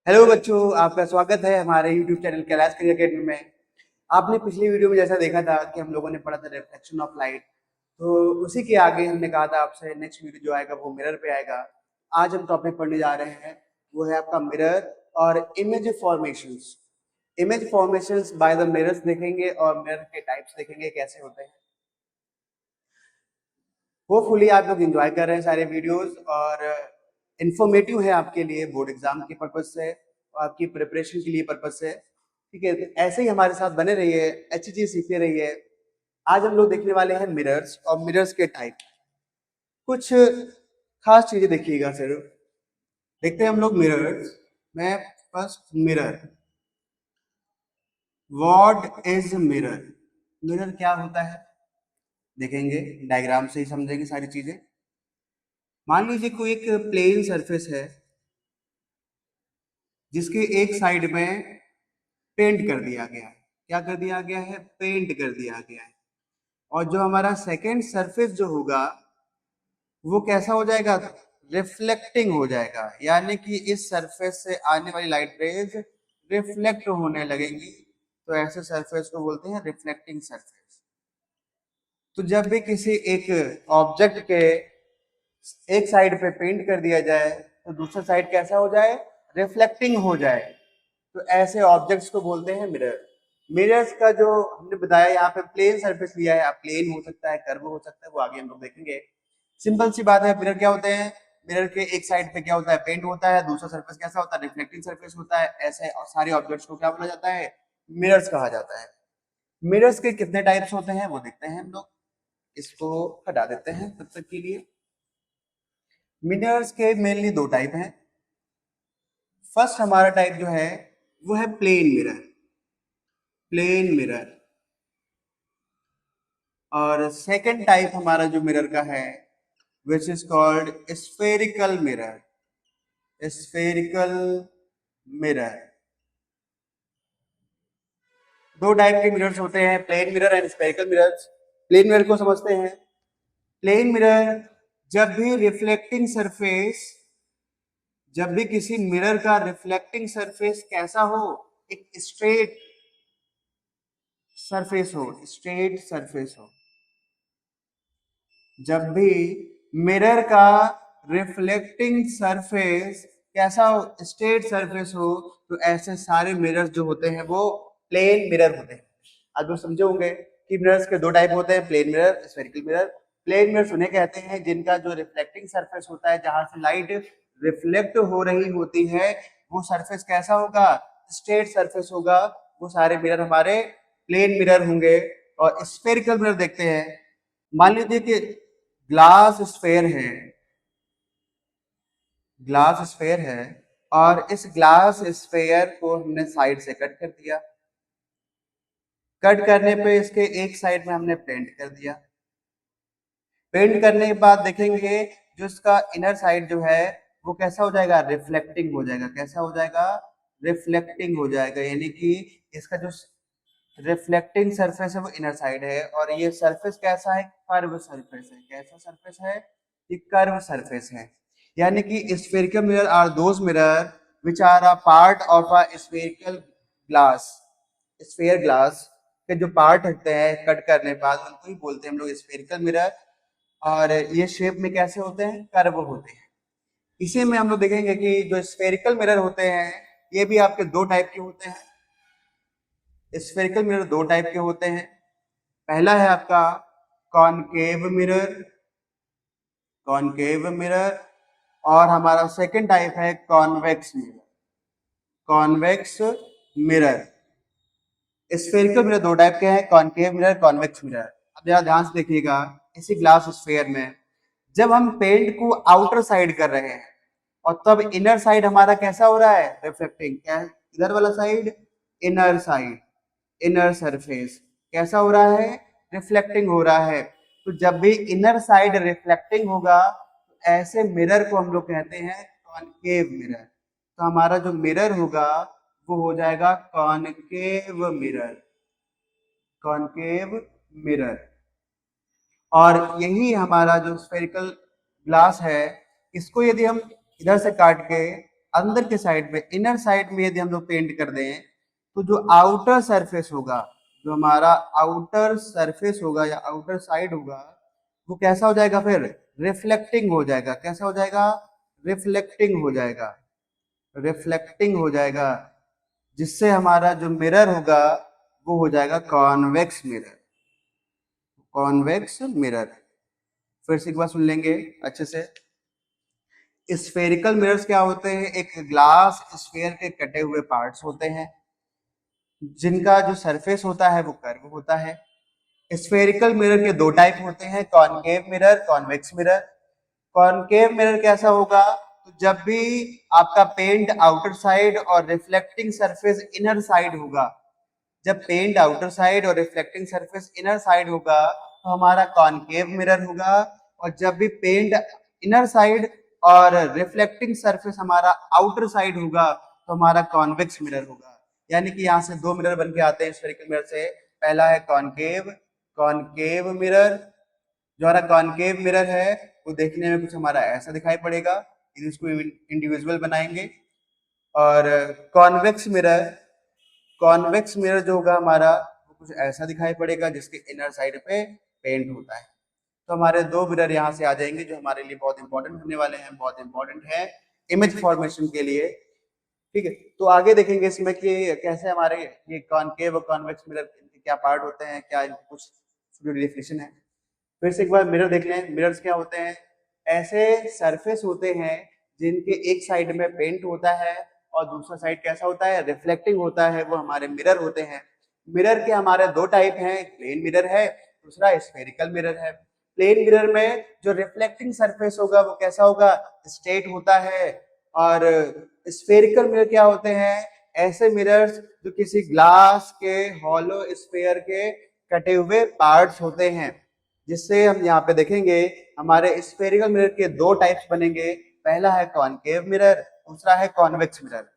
Hello बच्चों, आपका स्वागत है हमारे YouTube channel Kailash career academy में। आपने पिछली वीडियो में जैसा देखा था कि हम लोगों ने पढ़ा था रिफ्लेक्शन ऑफ लाइट, तो उसी के आगे हमने कहा था आपसे नेक्स्ट वीडियो जो आएगा वो मिरर पे आएगा। आज हम टॉपिक पढ़ने जा रहे हैं, वो है आपका मिरर और image formations. Image formations by the mirrors देखेंगे और मिरर के टाइप्स देखेंगे कैसे होते हैं। होपफुली आप लोग एंजॉय कर रहे हैं सारे वीडियोस और इंफॉर्मेटिव है आपके लिए बोर्ड एग्जाम के पर्पज से और आपकी प्रिपरेशन के लिए पर्पज से। ठीक है, तो ऐसे ही हमारे साथ बने रहिए, अच्छी चीज सीखते रहिए। आज हम लोग देखने वाले हैं मिरर्स और मिरर्स के टाइप। कुछ खास चीजें देखिएगा सर। देखते हैं हम लोग मिरर्स में। First mirror, what is mirror? Mirror क्या होता है देखेंगे, डायग्राम से ही समझेंगे सारी चीजें। मान लीजिए कोई एक प्लेन सरफेस है जिसके एक साइड में पेंट कर दिया गया है। क्या कर दिया गया है? पेंट कर दिया गया है। और जो हमारा सेकेंड सरफेस जो होगा वो कैसा हो जाएगा? रिफ्लेक्टिंग हो जाएगा, यानी कि इस सरफेस से आने वाली लाइट रेज रिफ्लेक्ट होने लगेंगी। तो ऐसे सरफेस को बोलते हैं रिफ्लेक्टिंग सरफेस। तो जब भी किसी एक ऑब्जेक्ट के एक साइड पे पेंट कर दिया जाए तो दूसरा साइड कैसा हो जाए? रिफ्लेक्टिंग हो जाए। तो ऐसे ऑब्जेक्ट्स को बोलते हैं मिरर। मिरर्स का जो हमने बताया, यहाँ पे प्लेन सरफेस लिया है, आप प्लेन हो सकता है, कर्व हो सकता है, वो आगे हम लोग देखेंगे। सिंपल सी बात है, मिरर क्या होते हैं? मिरर के एक साइड पे क्या होता है? पेंट होता है, दूसरा सरफेस कैसा होता है? रिफ्लेक्टिंग सरफेस होता है। ऐसे और सारे ऑब्जेक्ट्स को क्या बोला जाता है? मिरर्स कहा जाता है। मिरर्स के कितने टाइप्स होते हैं वो देखते हैं हम लोग। इसको हटा देते हैं तब तक के लिए। मिरर्स के मेनली दो टाइप हैं। फर्स्ट हमारा टाइप जो है वो है प्लेन मिरर। Plane mirror. और सेकंड टाइप हमारा जो मिरर का है which is called spherical mirror. Spherical mirror. दो टाइप के मिरर्स होते हैं, plane mirror and spherical mirrors. Plane mirror को समझते हैं। प्लेन मिरर, जब भी रिफ्लेक्टिंग सरफेस, जब भी किसी मिरर का रिफ्लेक्टिंग सरफेस कैसा हो? एक स्ट्रेट सरफेस हो, स्ट्रेट सरफेस हो। जब भी मिरर का रिफ्लेक्टिंग सरफेस कैसा हो? स्ट्रेट सरफेस हो। तो ऐसे सारे मिरर्स जो होते हैं वो प्लेन मिरर होते हैं। आज लोग समझे होंगे कि मिरर्स के दो टाइप होते हैं, plane mirror, spherical mirror. Plane mirrors उन्हें कहते हैं जिनका जो रिफ्लेक्टिंग सरफेस होता है, जहां से लाइट रिफ्लेक्ट हो रही होती है, वो सरफेस कैसा होगा? स्ट्रेट सरफेस होगा। वो सारे मिरर हमारे प्लेन मिरर होंगे। और स्फेरिकल मिरर देखते हैं। मान लीजिए कि ग्लास स्फेयर है, ग्लास स्फेयर है, और इस ग्लास स्फेयर को हमने साइड से कट कर दिया। कट करने पे इसके एक साइड में हमने पेंट कर दिया। पेंट करने के बाद देखेंगे जो इसका इनर साइड जो है वो कैसा हो जाएगा? रिफ्लेक्टिंग हो जाएगा। कैसा हो जाएगा? रिफ्लेक्टिंग हो जाएगा, यानी कि इसका जो रिफ्लेक्टिंग सरफेस है वो इनर साइड है। और ये सरफेस कैसा है? कर्व सरफेस है। कैसा सरफेस है? ये कर्व सरफेस है। यानी कि spherical mirror are those mirror which are a part of a spherical glass. Sphere glass के जो पार्ट होते हैं कट करने के बाद उनको ही बोलते हैं हम लोग स्फेरिकल मिरर। और ये शेप में कैसे होते हैं? कर्व होते हैं। इसी में हम लोग देखेंगे कि जो स्फेरिकल मिरर होते हैं ये भी आपके दो टाइप के होते हैं। स्फेरिकल मिरर दो टाइप के होते हैं। पहला है आपका कॉनकेव मिरर, कॉनकेव मिरर। और हमारा सेकंड टाइप है convex mirror, convex mirror. Spherical mirror दो टाइप के हैं, कॉनकेव मिरर, कॉन्वेक्स मिरर। अब जरा ध्यान से देखिएगा, इसी ग्लास स्फेयर में जब हम पेंट को आउटर साइड कर रहे हैं और तब इनर साइड हमारा कैसा हो रहा है? रिफ्लेक्टिंग। क्या है इधर वाला side? Inner side, inner surface कैसा हो रहा है? रिफ्लेक्टिंग हो रहा है। तो जब भी इनर साइड रिफ्लेक्टिंग होगा तो ऐसे मिरर को हम लोग कहते हैं कॉनकेव मिरर। तो हमारा जो मिरर होगा वो हो जाएगा कॉनकेव मिरर, कॉनकेव मिरर। और यही हमारा जो स्फेरिकल ग्लास है, इसको यदि हम इधर से काट के अंदर के साइड में, इनर साइड में यदि हम लोग पेंट कर दें तो जो आउटर सरफेस होगा, जो हमारा आउटर सरफेस होगा या आउटर साइड होगा, वो कैसा हो जाएगा, फिर रिफ्लेक्टिंग हो जाएगा। कैसा हो जाएगा? रिफ्लेक्टिंग हो जाएगा, रिफ्लेक्टिंग हो जाएगा, जिससे हमारा जो मिरर होगा वो हो जाएगा कॉन्वेक्स मिरर, कॉन्वेक्स मिरर। फिर से एक बार सुन लेंगे अच्छे से। स्फेरिकल मिरर्स क्या होते हैं? एक ग्लास स्फेयर के कटे हुए पार्ट्स होते हैं जिनका जो सरफेस होता है वो कर्व होता है। स्फेरिकल मिरर के दो टाइप होते हैं, concave mirror, convex mirror. Concave mirror कैसा होगा? तो जब भी आपका पेंट आउटर साइड और रिफ्लेक्टिंग सरफेस इनर साइड होगा, जब पेंट आउटर साइड और रिफ्लेक्टिंग सरफेस इनर साइड होगा तो हमारा कॉनकेव मिरर होगा, और जब भी पेंट इनर साइड और रिफ्लेक्टिंग सरफेस हमारा आउटर साइड होगा तो हमारा कॉन्वेक्स मिरर होगा। यानी कि यहाँ से दो मिरर बन के आते हैं स्फेरिकल मिरर से। पहला है कॉनकेव, कॉनकेव मिरर। जो हमारा कॉनकेव मिरर है वो देखने में कुछ हमारा ऐसा दिखाई पड़ेगा, इसको इंडिविजुअल बनाएंगे। और कॉन्वेक्स मिरर, कॉन्वेक्स मिरर जो होगा हमारा वो कुछ ऐसा दिखाई पड़ेगा जिसके इनर साइड पे पेंट होता है। तो हमारे दो मिरर यहाँ से आ जाएंगे जो हमारे लिए बहुत इंपॉर्टेंट होने वाले हैं, बहुत इंपॉर्टेंट है इमेज फॉर्मेशन के लिए। ठीक है, तो आगे देखेंगे इसमें कि कैसे हमारे ये कॉनकेव और कॉन्वेक्स मिरर के क्या पार्ट होते हैं, क्या इनकी कुछ डेफिनेशन है। फिर से एक बार मिरर देख लें। मिरर्स क्या होते हैं? ऐसे सरफेस होते हैं जिनके एक साइड में पेंट होता है और दूसरा साइड कैसा होता है? रिफ्लेक्टिंग होता है, वो हमारे मिरर होते हैं। मिरर के हमारे दो टाइप हैं, प्लेन मिरर है, दूसरा स्फेरिकल मिरर है। प्लेन मिरर में जो रिफ्लेक्टिंग सरफेस होगा वो कैसा होगा? स्ट्रेट होता है। और स्फेरिकल मिरर क्या होते हैं? ऐसे मिरर्स जो किसी ग्लास के हॉलो स्फेयर के कटे हुए पार्ट्स होते हैं, जिससे हम यहाँ पे देखेंगे हमारे स्फेरिकल मिरर के दो टाइप्स बनेंगे। पहला है कॉनकेव मिरर, दूसरा है कॉन्वेक्स मिरर।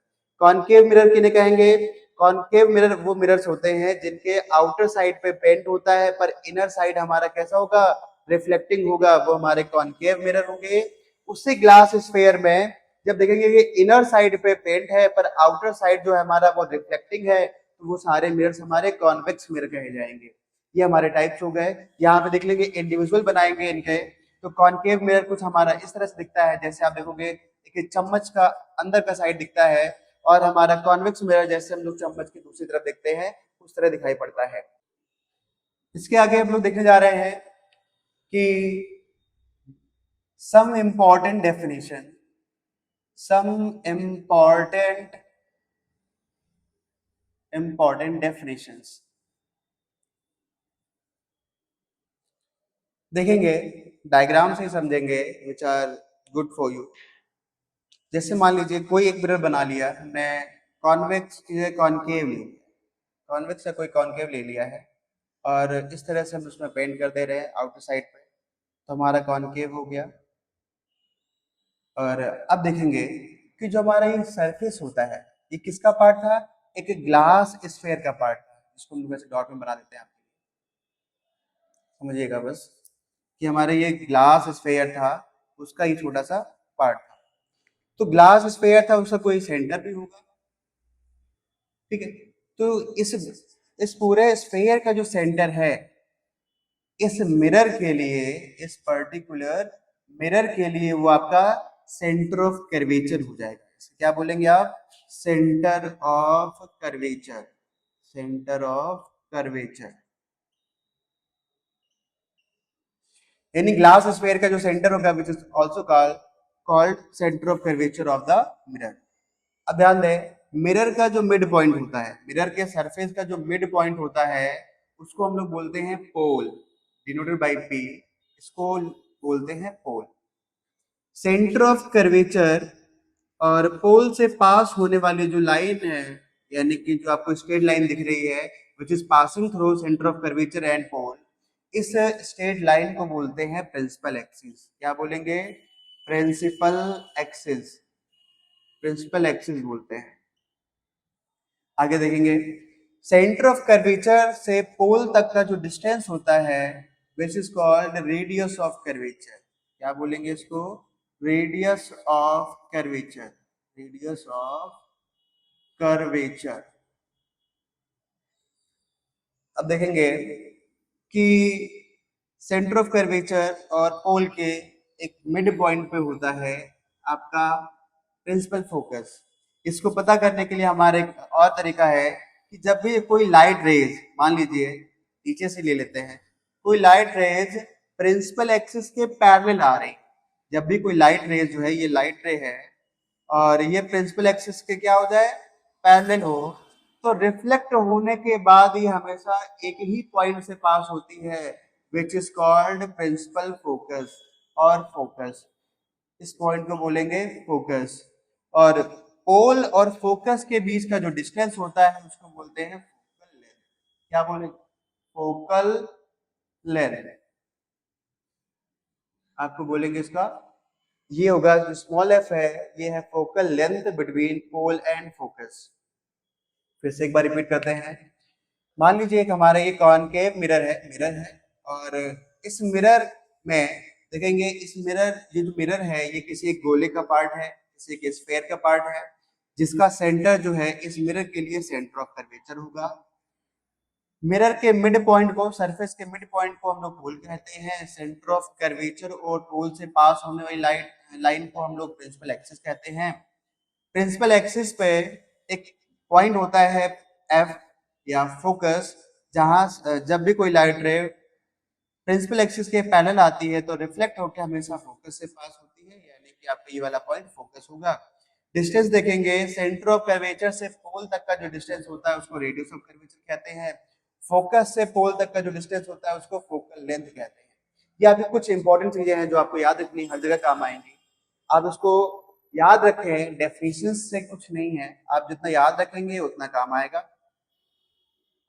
कॉनकेव मिरर किन्हें कहेंगे? कॉनकेव मिरर वो मिरर्स होते हैं जिनके आउटर साइड पे पेंट होता है पर इनर साइड हमारा कैसा होगा? रिफ्लेक्टिंग होगा, वो हमारे कॉनकेव मिरर होंगे। उसी ग्लास स्फेयर में जब देखेंगे कि इनर साइड पे पेंट है पर आउटर साइड जो है हमारा वो रिफ्लेक्टिंग है, तो वो सारे मिरर्स हमारे कॉन्वेक्स मिरर कहे जाएंगे। ये हमारे टाइप्स हो गए। यहाँ पे देख लेंगे इंडिविजुअल बनाएंगे इनके। तो कॉनकेव मिरर कुछ हमारा इस तरह से दिखता है, जैसे आप देखोगे एक चम्मच का अंदर का साइड दिखता है, और हमारा कॉन्वेक्स मिरर जैसे हम लोग चम्मच की दूसरी तरफ देखते हैं उस तरह दिखाई पड़ता है। इसके आगे हम लोग देखने जा रहे हैं कि some important definition, some important definitions देखेंगे, डायग्राम से समझेंगे which are good for you. जैसे मान लीजिए कोई एक मिरर बना लिया हमने, कॉन्वेक्स कॉनकेव ले लिया, कॉन्वेक्स का कोई कॉनकेव ले लिया है और इस तरह से हम उसमें पेंट कर दे रहे हैं आउटर साइड पे, तो हमारा कॉनकेव हो गया। और अब देखेंगे कि जो हमारा ये सरफेस होता है ये किसका पार्ट था? एक ग्लास स्फेयर का पार्ट था, जिसको हम वैसे डॉट में बना देते हैं, आप समझिएगा बस कि हमारे ये ग्लास स्फेयर था, उसका ही छोटा सा पार्ट था। तो ग्लास स्फेयर था, उसका कोई सेंटर भी होगा, ठीक है। तो इस पूरे स्फेयर का जो सेंटर है, इस मिरर के लिए, इस पर्टिकुलर मिरर के लिए वो आपका सेंटर ऑफ कर्वेचर हो जाएगा। क्या बोलेंगे आप? Centre of curvature, centre of curvature. यानी ग्लास स्फेयर का जो सेंटर होगा which is also called centre of curvature of the mirror. अब ध्यान दें, मिरर का जो मिड पॉइंट होता है, मिरर के सरफेस का जो मिड पॉइंट होता है उसको हम लोग बोलते हैं पोल, डिनोटेड बाय पी, इसको बोलते हैं पोल। सेंटर ऑफ कर्वेचर और पोल से पास होने वाली जो लाइन है, यानी कि जो आपको स्ट्रेट लाइन दिख रही है which is passing through centre of curvature and pole, इस स्ट्रेट लाइन को बोलते हैं प्रिंसिपल एक्सिस। क्या बोलेंगे? प्रिंसिपल एक्सिस, प्रिंसिपल एक्सिस बोलते हैं। आगे देखेंगे, सेंटर ऑफ कर्वेचर से पोल तक का जो डिस्टेंस होता है which is called radius of curvature. क्या बोलेंगे इसको? Radius of curvature. Radius of curvature. अब देखेंगे कि सेंटर ऑफ कर्वेचर और पोल के एक मिड पॉइंट पे होता है आपका प्रिंसिपल फोकस। इसको पता करने के लिए हमारा एक और तरीका है कि जब भी कोई लाइट रेज, मान लीजिए नीचे से ले लेते हैं, कोई लाइट रेज प्रिंसिपल एक्सिस के पैरेलल आ रही, जब भी कोई लाइट रेज जो है, ये लाइट रे है और ये प्रिंसिपल एक्सिस के क्या हो जाए, पैरेलल हो, तो रिफ्लेक्ट होने के बाद ये हमेशा एक ही पॉइंट से पास होती है, which is called principal focus और फोकस। इस पॉइंट को बोलेंगे फोकस। और पोल और फोकस के बीच का जो डिस्टेंस होता है उसको बोलते हैं फोकल लेंथ। क्या बोले, फोकल लेंथ। आपको बोलेंगे इसका, ये होगा जो स्मॉल एफ है, ये है focal length between pole and focus. फिर से एक बार रिपीट करते हैं। मान लीजिए एक हमारा ये कॉनकेव मिरर है और इस मिरर में देखेंगे, इस मिरर, ये जो मिरर है ये किसी एक गोले का पार्ट है, किसी एक स्फेयर का पार्ट है, जिसका सेंटर जो है इस मिरर के लिए सेंटर ऑफ कर्वेचर होगा। मिरर के मिड पॉइंट को, सरफेस के मिड पॉइंट को हम लोग पोल कहते हैं। सेंटर ऑफ कर्वेचर और पोल से पास होने वाली लाइन को हम लोग प्रिंसिपल एक्सिस कहते हैं। प्रिंसिपल एक्सिस पे एक पॉइंट होता है एफ या फोकस, जहां जब भी कोई लाइट रे प्रिंसिपल एक्सिस के पैरेलल आती है तो रिफ्लेक्ट होकर हमेशा फोकस से पास होती है, यानी कि आपका ये वाला पॉइंट फोकस होगा। डिस्टेंस देखेंगे, सेंटर ऑफ कर्वेचर से पोल तक का जो डिस्टेंस होता है उसको रेडियस ऑफ कर्वेचर कहते हैं। फोकस से पोल तक का जो डिस्टेंस होता है उसको फोकल लेंथ कहते हैं। ये आपकी कुछ इंपॉर्टेंट चीजें हैं जो आपको याद रखनी, हर जगह काम आएंगी। आप उसको याद रखें, डेफिनेशन से कुछ नहीं है, आप जितना याद रखेंगे उतना काम आएगा।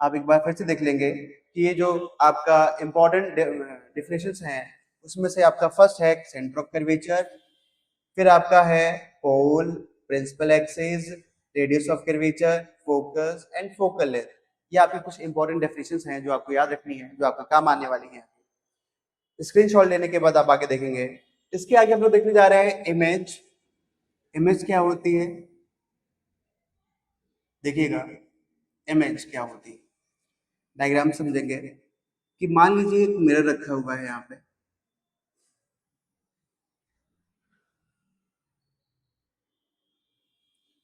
आप एक बार फिर से देख लेंगे कि ये जो आपका इंपॉर्टेंट डेफिनेशंस हैं उसमें से आपका फर्स्ट है सेंटर ऑफ कर्वेचर, फिर आपका है pole, principal axis, radius of curvature, focus and focal length. ये आपके कुछ इंपॉर्टेंट डेफिनेशंस हैं जो आपको याद रखनी है, जो आपका काम आने वाली है। स्क्रीनशॉट लेने के बाद आप आगे देखेंगे। इसके आगे हम लोग देखने जा रहे हैं इमेज। इमेज क्या होती है, देखिएगा इमेज क्या होती है, डायग्राम समझेंगे कि मान लीजिए एक मिरर रखा हुआ है यहाँ पे,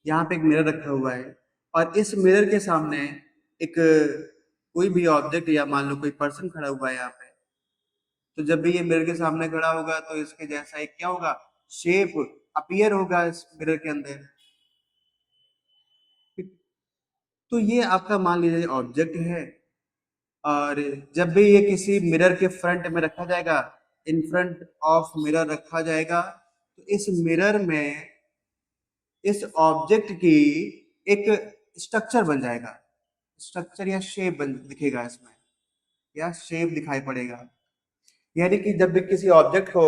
यहाँ पे एक मिरर रखा हुआ है और इस मिरर के सामने एक कोई भी ऑब्जेक्ट या मान लो कोई पर्सन खड़ा हुआ है यहाँ पे। तो जब भी ये मिरर के सामने खड़ा होगा तो इसके जैसा एक क्या होगा, शेप अपीयर होगा इस मिरर के अंदर। तो ये आपका मान लीजिए ऑब्जेक्ट है और जब भी ये किसी मिरर के फ्रंट में रखा जाएगा, इन फ्रंट ऑफ मिरर रखा जाएगा, तो इस मिरर में इस ऑब्जेक्ट की एक स्ट्रक्चर बन जाएगा, स्ट्रक्चर या शेप बन दिखेगा इसमें, या शेप दिखाई पड़ेगा। यानी कि जब भी किसी ऑब्जेक्ट को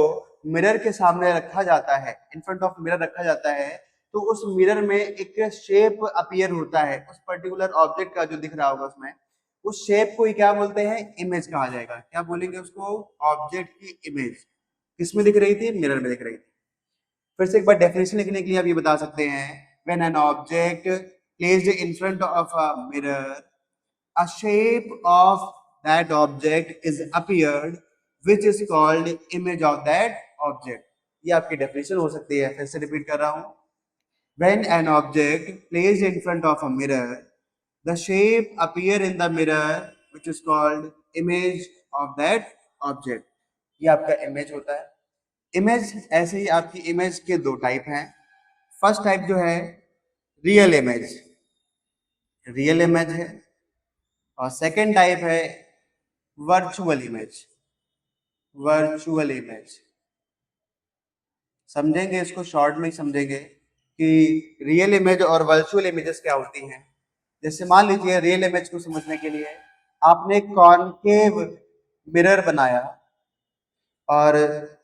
मिरर के सामने रखा जाता है, इन फ्रंट ऑफ मिरर रखा जाता है, तो उस मिरर में एक शेप अपीयर होता है उस पर्टिकुलर ऑब्जेक्ट का जो दिख रहा होगा उसमें। उस शेप को ही क्या बोलते हैं, इमेज कहा जाएगा। क्या बोलेंगे उसको, ऑब्जेक्ट की इमेज। किसमें दिख रही थी, मिरर में दिख रही थी। फिर से एक बार डेफिनेशन लिखने के लिए आप ये बता सकते हैं, when an object placed in front of a mirror, a shape of that object is appeared which is called image of that object। ये आपकी डेफिनेशन हो सकती है। फिर से रिपीट कर रहा हूं, when an object placed in front of a mirror, the shape appear in the mirror which is called image of that object। ये आपका इमेज होता है। इमेज ऐसे ही आपकी इमेज के दो टाइप हैं। फर्स्ट टाइप जो है रियल इमेज, रियल इमेज है, और सेकेंड टाइप है वर्चुअल इमेज, वर्चुअल इमेज। समझेंगे इसको, शॉर्ट में ही समझेंगे कि रियल इमेज और वर्चुअल इमेजेस क्या होती हैं। जैसे मान लीजिए रियल इमेज को समझने के लिए आपने कॉनकेव मिरर बनाया और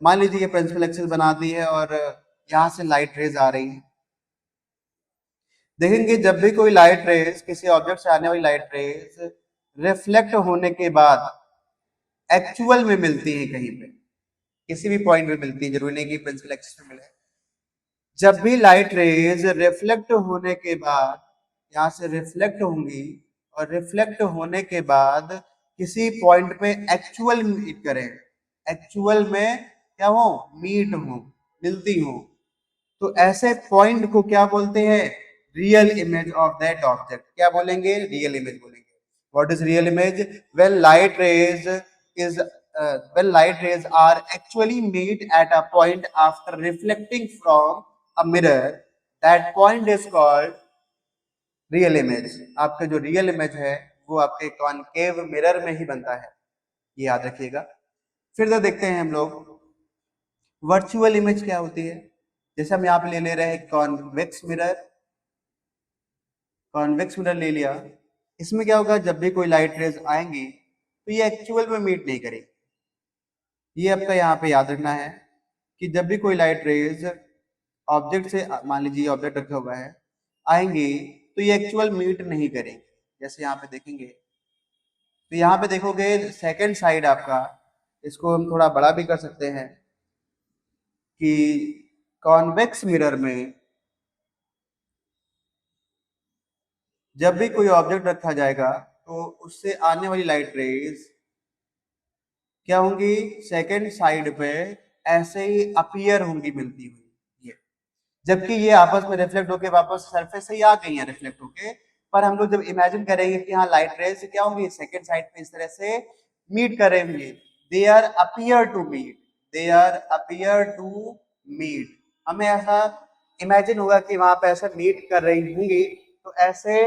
मान लीजिए ये प्रिंसिपल एक्सिस बना दी है और यहाँ से लाइट रेज आ रही है। देखेंगे जब भी कोई लाइट रेज, किसी ऑब्जेक्ट से आने वाली लाइट रेज रिफ्लेक्ट होने के बाद एक्चुअल में मिलती है, कहीं पे किसी भी पॉइंट पे मिलती है, जरूरी नहीं कि प्रिंसिपल एक्सिस पे मिले। जब भी लाइट रेज रिफ्लेक्ट होने के बाद यहाँ से रिफ्लेक्ट होंगी और रिफ्लेक्ट होने के बाद किसी पॉइंट पे एक्चुअल मीट करें, एक्चुअल में क्या हो, मीट हो, मिलती हो, तो ऐसे पॉइंट को क्या बोलते हैं, real image of that object. क्या बोलेंगे, रियल इमेज बोलेंगे। What is real image? When light rays is when light rays are actually meet at a point after reflecting from a mirror, that point is called real image. आपका जो real image है वो आपके concave mirror में ही बनता है, ये याद रखिएगा। फिर तो देखते हैं हम लोग वर्चुअल इमेज क्या होती है। जैसे हम यहाँ पे ले रहे हैं कॉन्वेक्स मिरर, कॉन्वेक्स मिरर ले लिया, इसमें क्या होगा, जब भी कोई लाइट रेज आएंगी तो ये एक्चुअल में मीट नहीं करेगी। ये आपका यहाँ पे याद रखना है कि जब भी कोई लाइट रेज ऑब्जेक्ट से, मान लीजिए ऑब्जेक्ट रखा हुआ है, आएंगे तो ये एक्चुअल मीट नहीं करेंगे। जैसे यहाँ पे देखेंगे तो यहाँ पे देखोगे सेकंड साइड आपका, इसको हम थोड़ा बड़ा भी कर सकते हैं कि कॉन्वेक्स मिरर में जब भी कोई ऑब्जेक्ट रखा जाएगा तो उससे आने वाली लाइट रेज क्या होंगी, सेकंड साइड पे ऐसे ही अपीयर होंगी, मिलती हुई ये, जबकि ये आपस में रिफ्लेक्ट होके वापस सरफेस से ही आ गई हैं रिफ्लेक्ट होके। पर हम लोग जब इमेजिन करेंगे कि हाँ लाइट रेज क्या होंगी, सेकंड साइड पे इस तरह से मीट करेंगे, they are appear to meet, they are appear to meet, हमें ऐसा इमेजिन होगा कि वहां पे ऐसे मीट कर रही होंगी। तो ऐसे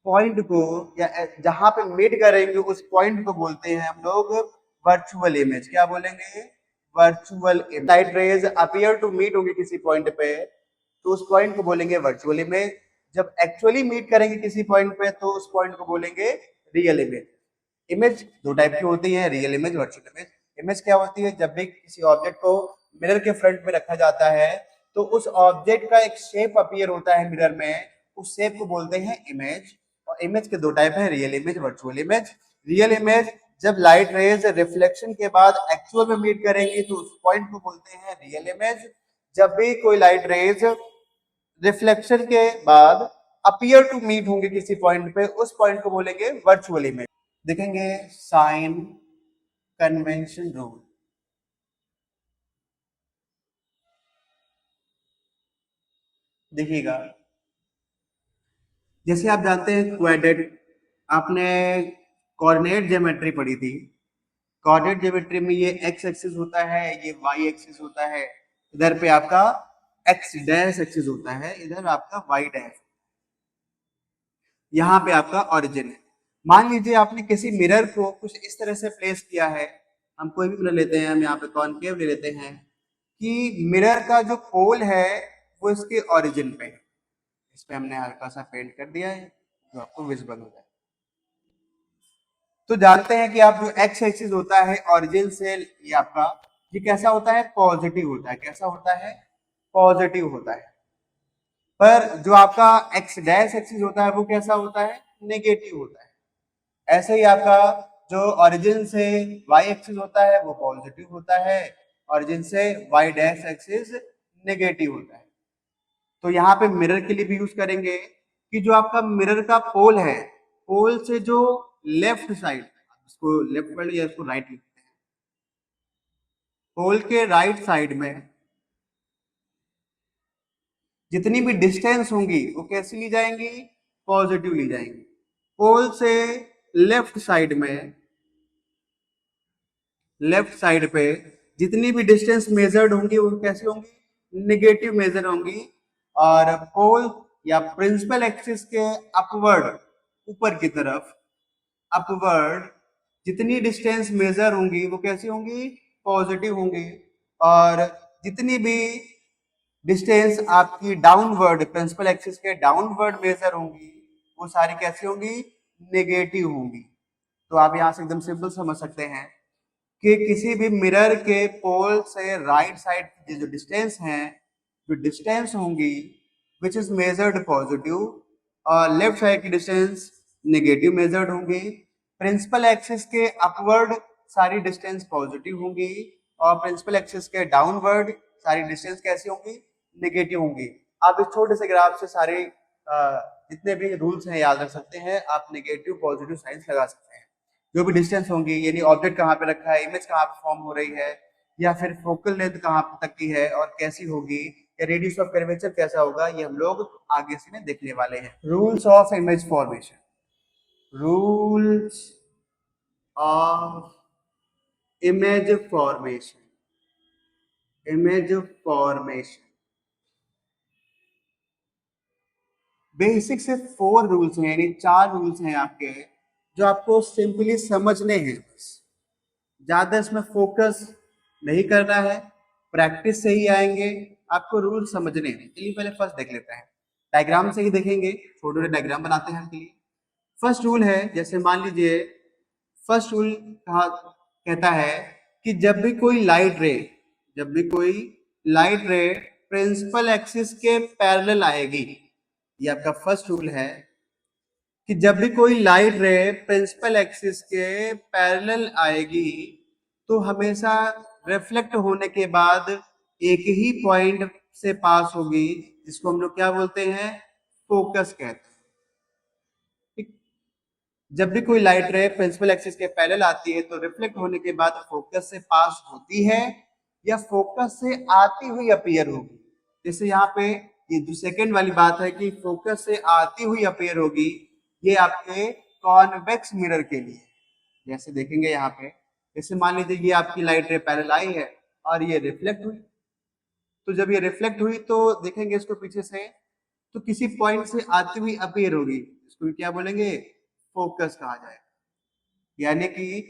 पॉइंट को या जहां पे मीट करेंगे उस पॉइंट को बोलते हैं हम लोग वर्चुअल इमेज। क्या बोलेंगे, virtual image. Light rays appear to meet होगी किसी पॉइंट पे तो उस पॉइंट को बोलेंगे वर्चुअल इमेज। जब एक्चुअली मीट करेंगे किसी पॉइंट पे तो उस पॉइंट को बोलेंगे रियल इमेज। इमेज दो टाइप की होती है, real image, virtual image. Image क्या होती है, जब भी किसी ऑब्जेक्ट को मिरर के फ्रंट में रखा जाता है तो उस ऑब्जेक्ट का एक शेप अपीयर होता है मिरर में, उस शेप को बोलते हैं इमेज। और इमेज के दो टाइप है, real image, virtual image. Real image जब लाइट रेज रिफ्लेक्शन के बाद एक्चुअल में मीट करेंगी तो उस पॉइंट को बोलते हैं रियल इमेज। जब भी कोई लाइट रेज रिफ्लेक्शन के बाद अपीयर टू मीट होंगे किसी पॉइंट पे, उस पॉइंट को बोलेंगे वर्चुअल इमेज। देखेंगे साइन कन्वेंशन रूल। देखिएगा, जैसे आप जानते हैं क्वाड्रेट, आपने कोऑर्डिनेट ज्योमेट्री पढ़ी थी। कोऑर्डिनेट ज्योमेट्री में ये एक्स एक्सिस होता है, ये वाई एक्सिस होता है, इधर पे आपका एक्स डैश एक्सिस होता है, इधर आपका वाई डैश, यहाँ पे आपका ओरिजिन है। मान लीजिए आपने किसी मिरर को कुछ इस तरह से प्लेस किया है, हम कोई भी मिरर लेते हैं, हम यहाँ पे कॉनकेव ले लेते हैं, कि मिरर का जो पोल है वो इसके ओरिजिन पे है। इस पे हमने हल्का सा पेंट कर दिया है जो आपको विजिबल हो जाए। तो जानते हैं कि आप जो एक्स एक्सिस होता है ओरिजिन से, ये आपका ये कैसा होता है, पॉजिटिव होता है। कैसा होता है, पॉजिटिव होता है। पर जो आपका एक्स डैश एक्सिस होता है वो कैसा होता है, नेगेटिव होता है। ऐसे ही आपका जो ओरिजिन से वाई एक्सिस होता है वो पॉजिटिव होता है, ओरिजिन से वाई डैश एक्सिस नेगेटिव होता है। तो यहाँ पे मिरर के लिए भी यूज करेंगे कि जो आपका मिरर का पोल है, पोल से जो लेफ्ट साइड, इसको लेफ्ट वाले या इसको राइट लिखते हैं, पोल के राइट साइड में जितनी भी डिस्टेंस होंगी वो कैसी ली जाएंगी, पॉजिटिव ली जाएंगी। पोल से लेफ्ट साइड में, लेफ्ट साइड पे जितनी भी डिस्टेंस मेजर्ड होंगी वो कैसी होंगी, नेगेटिव मेजर होंगी। और पोल या प्रिंसिपल एक्सिस के अपवर्ड, ऊपर की तरफ अपवर्ड जितनी डिस्टेंस मेजर होंगी वो कैसी होंगी, पॉजिटिव होंगी। और जितनी भी डिस्टेंस आपकी डाउनवर्ड, प्रिंसिपल एक्सिस के डाउनवर्ड मेजर होंगी वो सारी कैसी होंगी, नेगेटिव होंगी। तो आप यहां से एकदम सिंपल समझ सकते हैं कि किसी भी मिरर के पोल से राइट साइड की जो डिस्टेंस है, जो डिस्टेंस होंगी विच इज मेजर्ड पॉजिटिव, और लेफ्ट साइड की डिस्टेंस नेगेटिव मेजर्ड होंगी। प्रिंसिपल एक्सिस के अपवर्ड सारी डिस्टेंस पॉजिटिव होंगी और प्रिंसिपल एक्सिस के डाउनवर्ड सारी डिस्टेंस कैसी होंगी, नेगेटिव होंगी। आप इस छोटे से ग्राफ से सारे जितने भी रूल्स हैं याद रख सकते हैं। आप नेगेटिव पॉजिटिव साइंस लगा सकते हैं। जो भी डिस्टेंस होंगी, यानी ऑब्जेक्ट कहाँ पे रखा है, इमेज कहाँ पे फॉर्म हो रही है, या फिर फोकल लेंथ कहाँ तक की है और कैसी होगी, या रेडियस ऑफ कर्वेचर कैसा होगा, ये हम लोग आगे से में देखने वाले हैं। Rules of image formation, rules of image formation, image formation basic से 4 रूल्स हैं, यानी 4 रूल्स हैं आपके, जो आपको सिंपली समझने हैं। बस ज्यादा इसमें फोकस नहीं करना है, प्रैक्टिस से ही आएंगे, आपको रूल समझने हैं। चलिए पहले फर्स्ट देख लेते हैं, डायग्राम से ही देखेंगे, छोटे छोटे डायग्राम बनाते हैं आपके लिए। फर्स्ट रूल है, जैसे मान लीजिए फर्स्ट रूल कहा कहता है कि जब भी कोई लाइट रे, जब भी कोई लाइट रे प्रिंसिपल एक्सिस के पैरेलल आएगी, ये आपका फर्स्ट रूल है कि जब भी कोई लाइट रे प्रिंसिपल एक्सिस के पैरेलल आएगी तो हमेशा रिफ्लेक्ट होने के बाद एक ही पॉइंट से पास होगी, जिसको हम लोग क्या बोलते हैं, फोकस कहते हैं। ठीक? जब भी कोई लाइट रे प्रिंसिपल एक्सिस के पैरेलल आती है तो रिफ्लेक्ट होने के बाद फोकस से पास होती है या फोकस से आती हुई अपीयर होगी। जैसे यहाँ पे ये जो सेकंड वाली बात है कि फोकस से आती हुई अपीयर होगी, ये आपके कॉन्वेक्स मिरर के लिए। जैसे देखेंगे यहाँ पे, जैसे मान लीजिए ये आपकी लाइट रे पैरेलल आई है और ये रिफ्लेक्ट हुई, तो जब ये रिफ्लेक्ट हुई तो देखेंगे इसको पीछे से, तो किसी पॉइंट से आती हुई अपीयर होगी, इसको क्या बोलेंगे, फोकस कहा जाए। यानी कि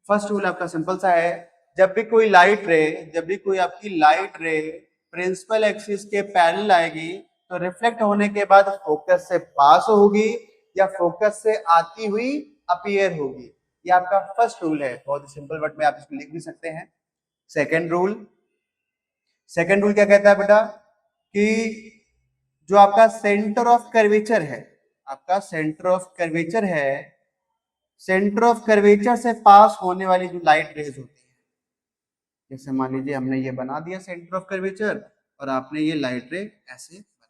फर्स्ट रूल आपका सिंपल सा है, जब भी कोई लाइट रे, जब भी कोई आपकी लाइट रे प्रिंसिपल एक्सिस के पैरेलल आएगी तो रिफ्लेक्ट होने के बाद फोकस से पास होगी या फोकस से आती हुई अपीयर होगी। ये आपका फर्स्ट रूल है, बहुत ही सिंपल वर्ड में आप इसको लिख भी सकते हैं। सेकंड रूल, सेकंड रूल क्या कहता है बेटा कि जो आपका सेंटर ऑफ कर्वेचर है, आपका सेंटर ऑफ कर्वेचर है, सेंटर ऑफ कर्वेचर से पास होने वाली जो लाइट रेज होती है, जैसे मान लीजिए हमने ये बना दिया सेंटर ऑफ कर्वेचर और आपने ये लाइट रे ऐसे बना,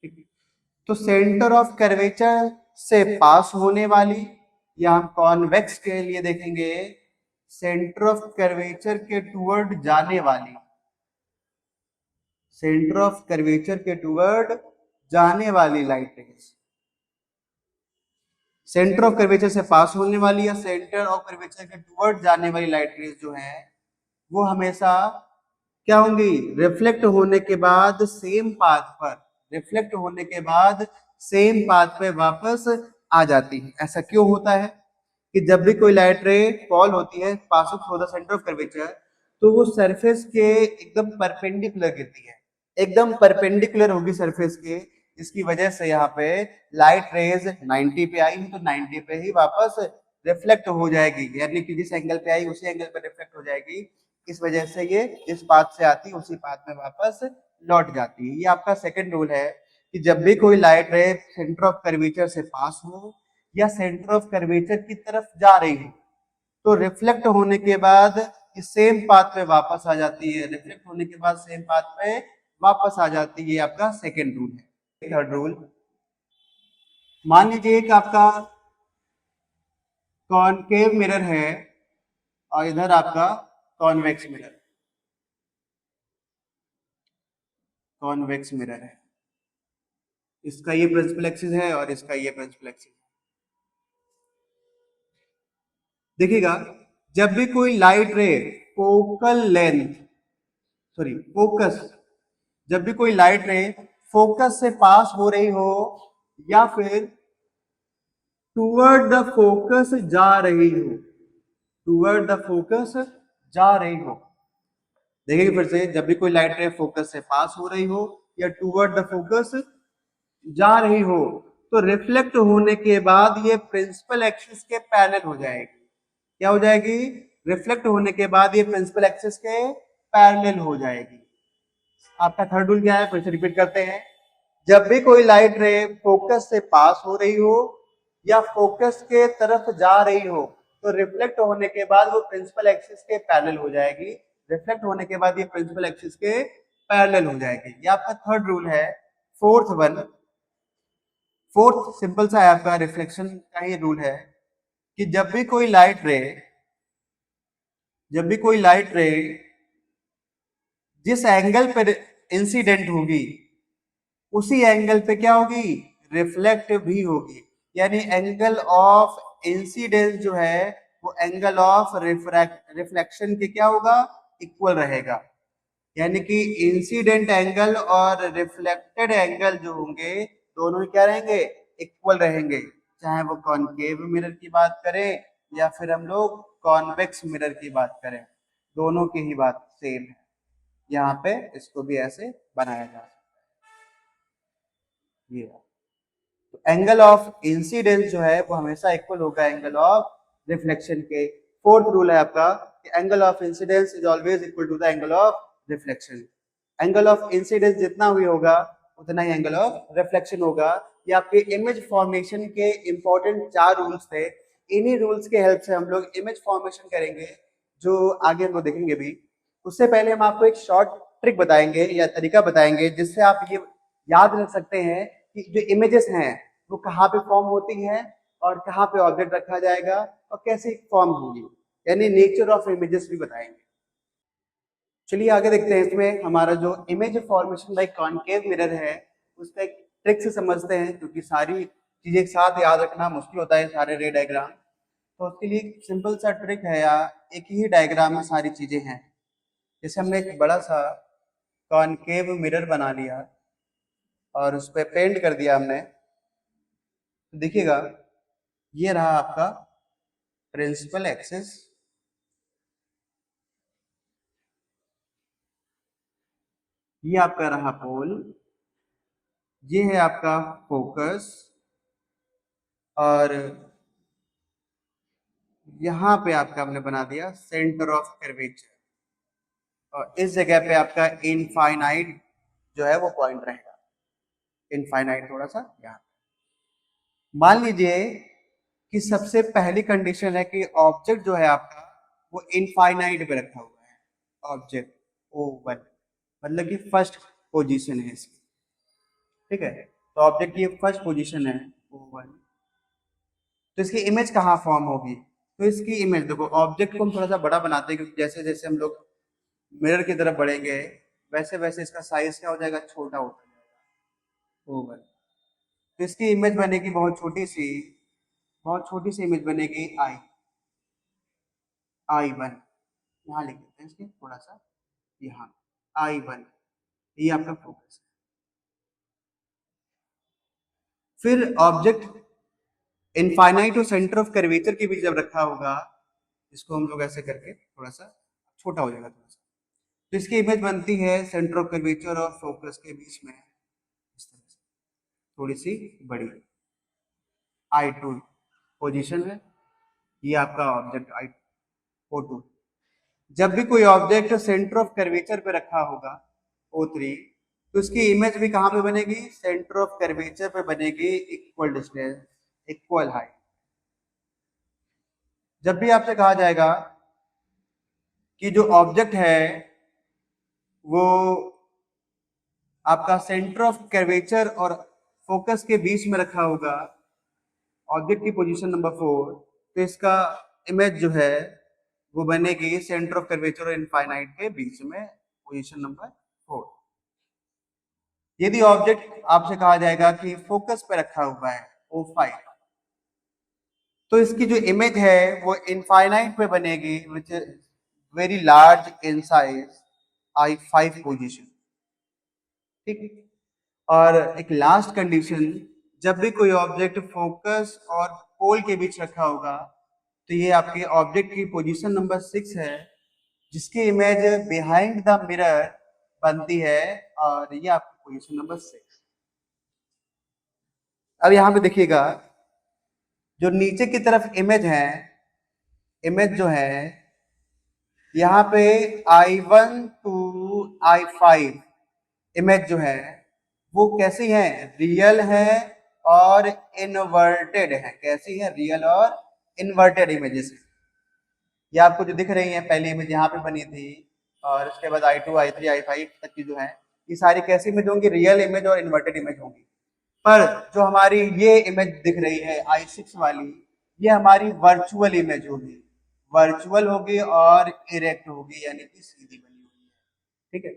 ठीक। तो सेंटर ऑफ कर्वेचर से पास होने वाली, या हम कॉन्वेक्स के लिए देखेंगे सेंटर ऑफ कर्वेचर के टुवर्ड जाने वाली, सेंटर ऑफ कर्वेचर के टुवर्ड जाने वाली light rays, centre of curvature से पास होने वाली या सेंटर ऑफ कर्वेचर के टुवर्ड जाने वाली लाइट रेज जो है वो हमेशा क्या होंगी, रिफ्लेक्ट होने के बाद सेम पाथ पर, रिफ्लेक्ट होने के बाद सेम पाथ पे वापस आ जाती है। ऐसा क्यों होता है कि जब भी कोई लाइट रे फॉल होती है passing through the centre of curvature तो वो सरफेस के एकदम परपेंडिकुलर गिरती है, एकदम परपेंडिकुलर होगी सरफेस के। इसकी वजह से यहाँ पे लाइट रेज 90 पे आई तो 90 पे ही वापस रिफ्लेक्ट हो जाएगी, यानी कि जिस एंगल पे आई उसी एंगल पे रिफ्लेक्ट हो जाएगी। इस वजह से ये जिस पाथ से आती है उसी पाथ में वापस लौट जाती है। ये आपका सेकंड रूल है कि जब भी कोई लाइट रे सेंटर ऑफ कर्वेचर से पास हो या सेंटर ऑफ कर्वेचर की तरफ जा रही हो तो रिफ्लेक्ट होने के बाद सेम पाथ पे वापस आ जाती है, रिफ्लेक्ट होने के बाद सेम पाथ पे वापस आ जाती है। ये आपका सेकंड रूल है। थर्ड रूल, मान लीजिए कि आपका कॉनकेव मिरर है और इधर आपका कॉन्वेक्स मिरर, कॉन्वेक्स मिरर है, इसका ये प्रिंसिपल एक्सिस है और इसका ये प्रिंसिपल एक्सिस है। देखिएगा जब भी कोई लाइट रे फोकल लेंथ, सॉरी फोकस, जब भी कोई लाइट रे फोकस से पास हो रही हो या फिर टूवर्ड द फोकस जा रही हो, टूवर्ड द फोकस जा रही हो, देखिए फिर से, जब भी कोई लाइट रे फोकस से पास हो रही हो या टूवर्ड द फोकस जा रही हो तो रिफ्लेक्ट होने के बाद ये प्रिंसिपल एक्सिस के पैरेलल हो जाएगी। क्या हो जाएगी, रिफ्लेक्ट होने के बाद ये प्रिंसिपल एक्सिस के पैरेलल हो जाएगी। आपका थर्ड रूल क्या है, फिर से रिपीट करते हैं, जब भी कोई लाइट रे फोकस से पास हो रही हो या फोकस के तरफ जा रही हो तो रिफ्लेक्ट होने के बाद वो प्रिंसिपल एक्सिस के पैरेलल हो जाएगी, रिफ्लेक्ट होने के बाद ये प्रिंसिपल एक्सिस के पैरेलल हो जाएगी। ये आपका थर्ड रूल है। फोर्थ सिंपल सा है, आपका रिफ्लेक्शन का ही रूल है कि जब भी कोई लाइट रे जिस एंगल पर इंसिडेंट होगी उसी एंगल पे क्या होगी, रिफ्लेक्ट भी होगी। यानी एंगल ऑफ इंसिडेंस जो है वो एंगल ऑफ रिफ्लेक्शन के क्या होगा, इक्वल रहेगा। यानी कि इंसिडेंट एंगल और रिफ्लेक्टेड एंगल जो होंगे दोनों ही क्या रहेंगे, इक्वल रहेंगे। चाहे वो कॉनकेव मिरर की बात करें या फिर हम लोग कॉन्वेक्स मिरर की बात करें, दोनों की ही बात सेम है। यहाँ पे इसको भी ऐसे बनाया जा सकता है। ये तो एंगल ऑफ इंसिडेंस जो है वो हमेशा इक्वल होगा एंगल ऑफ रिफ्लेक्शन के। फोर्थ रूल है आपका angle of incidence is always equal to the angle of reflection. Angle of incidence जितना भी होगा उतना ही एंगल ऑफ रिफ्लेक्शन होगा। ये आपके इमेज फॉर्मेशन के इंपॉर्टेंट 4 रूल्स थे। इन्हीं रूल्स के हेल्प से हम लोग इमेज फॉर्मेशन करेंगे जो आगे हम लोग देखेंगे भी। उससे पहले हम आपको एक शॉर्ट ट्रिक बताएंगे या तरीका बताएंगे जिससे आप ये याद रख सकते हैं कि जो इमेजेस हैं वो कहाँ पे फॉर्म होती हैं और कहाँ पे ऑब्जेक्ट रखा जाएगा और कैसे फॉर्म होगी, यानी नेचर ऑफ इमेजेस भी बताएंगे। चलिए आगे देखते हैं। इसमें हमारा जो image formation by concave mirror है उसका एक ट्रिक से समझते हैं, क्योंकि सारी चीजें एक साथ याद रखना मुश्किल होता है, सारे रे डायग्राम। तो उसके लिए सिंपल सा ट्रिक है या एक ही डायग्राम में सारी चीजें हैं। जैसे हमने एक बड़ा सा कॉनकेव मिरर बना लिया और उस पर पेंट कर दिया हमने, तो देखिएगा ये रहा आपका प्रिंसिपल एक्सिस, ये आपका रहा पोल, ये है आपका फोकस, और यहाँ पे आपका हमने बना दिया सेंटर ऑफ कर्वेचर, और इस जगह पे आपका इनफाइनाइट जो है वो पॉइंट रहेगा। इनफाइनाइट थोड़ा सा यहाँ, मान लीजिए कि सबसे पहली कंडीशन है कि ऑब्जेक्ट जो है आपका वो इनफाइनाइट पे रखा हुआ है, ऑब्जेक्ट O1, मतलब कि फर्स्ट पोजीशन है इसकी। ठीक है, तो ऑब्जेक्ट की फर्स्ट पोजीशन है O1, तो इसकी इमेज कहाँ फॉर्म होगी, तो इसकी इमेज देखो, ऑब्जेक्ट को हम थोड़ा सा बड़ा बनाते हैं क्योंकि जैसे जैसे हम लोग मिरर की तरफ बढ़ेंगे वैसे वैसे इसका साइज क्या हो जाएगा, छोटा होता जाएगा O1। तो इसकी इमेज बनेगी बहुत छोटी सी इमेज बनेगी I1, यहाँ लिख देते हैं इसके थोड़ा सा, यहाँ I1, ये आपका फोकस है। फिर ऑब्जेक्ट इनफाइनाइट और सेंटर ऑफ कर्वेचर के बीच जब रखा होगा, इसको हम लोग ऐसे करके थोड़ा सा छोटा हो जाएगा थोड़ा सा, तो इसकी इमेज बनती है सेंटर ऑफ कर्वेचर और फोकस के बीच में इस तरह से थोड़ी सी बड़ी, I2 पोजीशन है, ये आपका ऑब्जेक्ट O2। जब भी कोई ऑब्जेक्ट सेंटर ऑफ कर्वेचर पे रखा होगा O3, तो इसकी इमेज भी कहां पे बनेगी, सेंटर ऑफ कर्वेचर पे बनेगी, इक्वल डिस्टेंस, इक्वल हाइट। जब भी आपसे कहा जाएगा कि जो ऑब्जेक्ट है वो आपका सेंटर ऑफ कर्वेचर और फोकस के बीच में रखा होगा, ऑब्जेक्ट की पोजीशन नंबर 4, तो इसका इमेज जो है वो बनेगी सेंटर ऑफ कर्वेचर और इनफाइनाइट के बीच में, पोजीशन नंबर 4। यदि ऑब्जेक्ट आपसे कहा जाएगा कि फोकस पे रखा हुआ है O5, तो इसकी जो इमेज है वो इनफाइनाइट पे बनेगी, which is very large in size, I5 position. ठीक, और एक लास्ट कंडीशन, जब भी कोई ऑब्जेक्ट फोकस और पोल के बीच रखा होगा, तो ये आपके ऑब्जेक्ट की पोजीशन नंबर 6 है, जिसकी इमेज बिहाइंड द मिरर बनती है, और ये आपकी पोजीशन नंबर 6। अब यहाँ पे देखिएगा जो नीचे की तरफ इमेज जो है यहाँ पे I1 to I5 इमेज जो है वो कैसी है, रियल है और इन्वर्टेड है। कैसी है, रियल और इन्वर्टेड इमेजेस है। ये आपको जो दिख रही है, पहली इमेज यहाँ पे बनी थी और उसके बाद I2, I3, I5 तक की जो है ये सारी कैसी इमेज होंगी, रियल इमेज और इन्वर्टेड इमेज होंगी। पर जो हमारी ये इमेज दिख रही है I6 वाली, ये हमारी वर्चुअल इमेज होगी, वर्चुअल होगी और इरेक्ट होगी, यानी कि सीधी बनी होगी। ठीक है,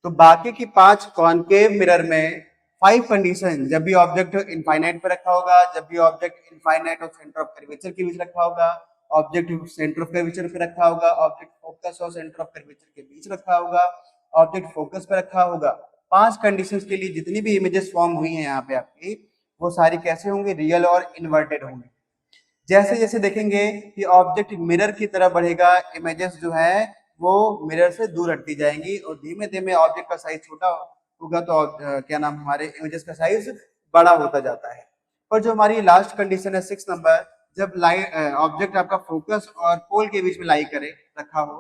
तो बाकी की 5 कॉनकेव मिरर में 5 कंडीशन, जब भी ऑब्जेक्ट इनफाइनाइट पे रखा होगा, जब भी ऑब्जेक्ट इनफाइनाइट और सेंटर ऑफ कर्वेचर के बीच रखा होगा, ऑब्जेक्ट सेंटर ऑफ कर्वेचर पे रखा होगा, ऑब्जेक्ट फोकस और सेंटर ऑफ कर्वेचर के बीच रखा होगा, ऑब्जेक्ट फोकस पे रखा होगा। 5 कंडीशंस के लिए जितनी भी इमेजेस फॉर्म हुई हैं यहाँ पे आपकी, वो सारी कैसे होंगी, रियल और इन्वर्टेड होंगी। जैसे जैसे देखेंगे कि ऑब्जेक्ट मिरर की तरफ बढ़ेगा, इमेजेस जो है वो मिरर से दूर हटती जाएंगी और धीमे धीमे ऑब्जेक्ट का साइज छोटा होगा तो क्या नाम, हमारे इमेजेस का साइज बड़ा होता जाता है। पर जो हमारी लास्ट कंडीशन है 6 नंबर, जब ऑब्जेक्ट आपका फोकस और पोल के बीच में लाई करे रखा हो,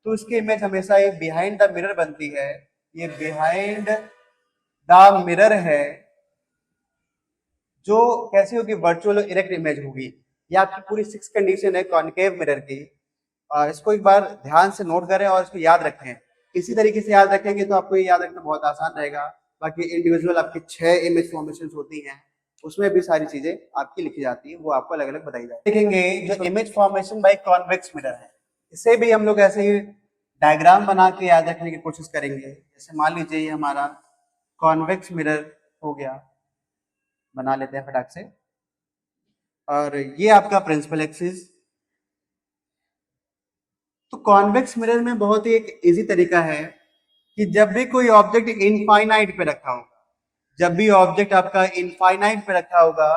तो उसकी इमेज हमेशा एक बिहाइंड द मिरर बनती है। ये बिहाइंड द मिरर है जो कैसी होगी, वर्चुअल इरेक्ट इमेज होगी। ये आपकी पूरी 6 कंडीशन है कॉनकेव मिरर की। इसको एक बार ध्यान से नोट करें और इसको याद रखें। इसी तरीके से याद रखेंगे तो आपको ये याद रखना बहुत आसान रहेगा। बाकी इंडिविजुअल आपकी 6 इमेज फॉर्मेशन होती हैं, उसमें भी सारी चीजें आपकी लिखी जाती है, वो आपको अलग अलग बताई जाती है। देखेंगे जो image formation by convex mirror है, इसे भी हम लोग ऐसे ही डायग्राम बना के याद रखने की कोशिश करेंगे। जैसे मान लीजिए ये हमारा कॉन्वेक्स मिरर हो गया, बना लेते हैं फटाक से। और ये आपका प्रिंसिपल एक्सिस। तो कॉन्वेक्स मिरर में बहुत ही एक इजी तरीका है कि जब भी कोई ऑब्जेक्ट इनफाइनाइट पे रखा होगा, जब भी ऑब्जेक्ट आपका इनफाइनाइट पे रखा होगा,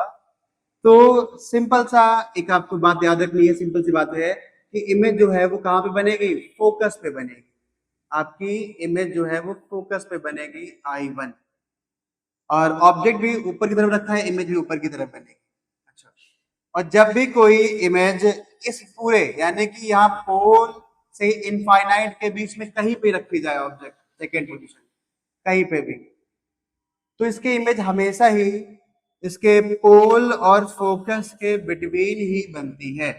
तो सिंपल सा एक आपको बात याद रखनी है। सिंपल सी बात है कि इमेज जो है वो कहाँ पे बनेगी, फोकस पे बनेगी। आपकी इमेज जो है वो फोकस पे बनेगी I1, और ऑब्जेक्ट भी ऊपर की तरफ रखा है, इमेज भी ऊपर की तरफ बनेगी। अच्छा, और जब भी कोई इमेज इस पूरे यानी कि यहाँ पोल से इनफाइनाइट के बीच में कहीं पे रखी जाए ऑब्जेक्ट, सेकेंड पोजीशन कहीं पे भी, तो इसकी इमेज हमेशा ही इसके पोल और फोकस के बिटवीन ही बनती है।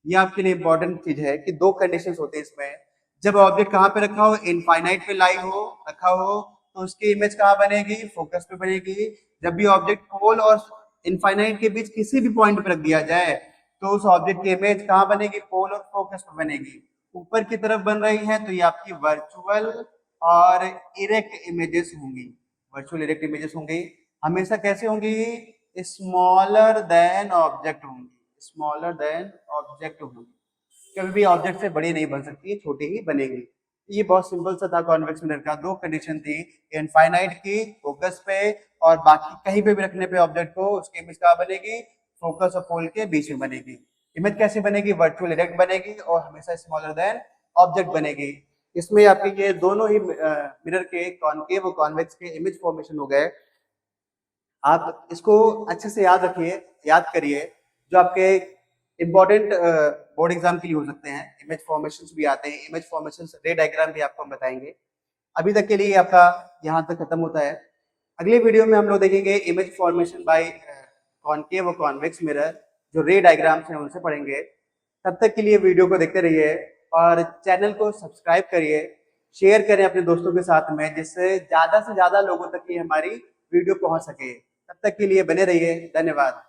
ये आपके लिए इंपॉर्टेंट चीज है कि 2 कंडीशंस होते हैं इसमें। जब ऑब्जेक्ट कहाँ पे रखा हो, इनफाइनाइट पे लाई हो रखा हो, तो उसकी इमेज कहाँ बनेगी, फोकस पे बनेगी। जब भी ऑब्जेक्ट पोल और इनफाइनाइट के बीच किसी भी पॉइंट पे रख दिया जाए, तो उस ऑब्जेक्ट की इमेज कहाँ बनेगी, पोल और फोकस पे बनेगी। ऊपर की तरफ बन रही है तो ये आपकी वर्चुअल और इरेक्ट इमेजेस होंगी। वर्चुअल इरेक्ट इमेजेस होंगी, हमेशा कैसे होंगी, स्मॉलर देन ऑब्जेक्ट होंगी, स्मॉलर देन ऑब्जेक्ट होंगी। कभी भी ऑब्जेक्ट से बड़ी नहीं बन सकती, छोटी ही बनेगी। ये बहुत सिंपल सा था कॉन्वेक्स मिरर का। 2 कंडीशन थी, इनफाइनाइट की फोकस पे, और बाकी कहीं पे भी रखने पे ऑब्जेक्ट को उसकी इमेज कहाँ बनेगी, फोकस और पोल के बीच में बनेगी। इमेज कैसे बनेगी, वर्चुअल इरेक्ट बनेगी और हमेशा स्मॉलर देन ऑब्जेक्ट बनेगी। इसमें आपके ये दोनों ही मिरर के कॉनकेव और कॉन्वेक्स के इमेज फॉर्मेशन हो गए। आप इसको अच्छे से याद रखिए, याद करिए। जो आपके इंपॉर्टेंट बोर्ड एग्जाम के लिए हो सकते हैं, इमेज फॉर्मेशंस भी आते हैं, इमेज फॉर्मेशंस रे डायग्राम भी आपको हम बताएंगे। अभी तक के लिए आपका यहाँ तक खत्म होता है। अगले वीडियो में हम लोग देखेंगे इमेज फॉर्मेशन बाय कॉनकेव और कॉन्वेक्स मिरर, जो रे डायग्राम्स हैं उनसे पढ़ेंगे। तब तक के लिए वीडियो को देखते रहिए और चैनल को सब्सक्राइब करिए, शेयर करें अपने दोस्तों के साथ में, जिससे ज्यादा से ज्यादा लोगों तक ये हमारी वीडियो पहुंच सके। तब तक के लिए बने रहिए, धन्यवाद।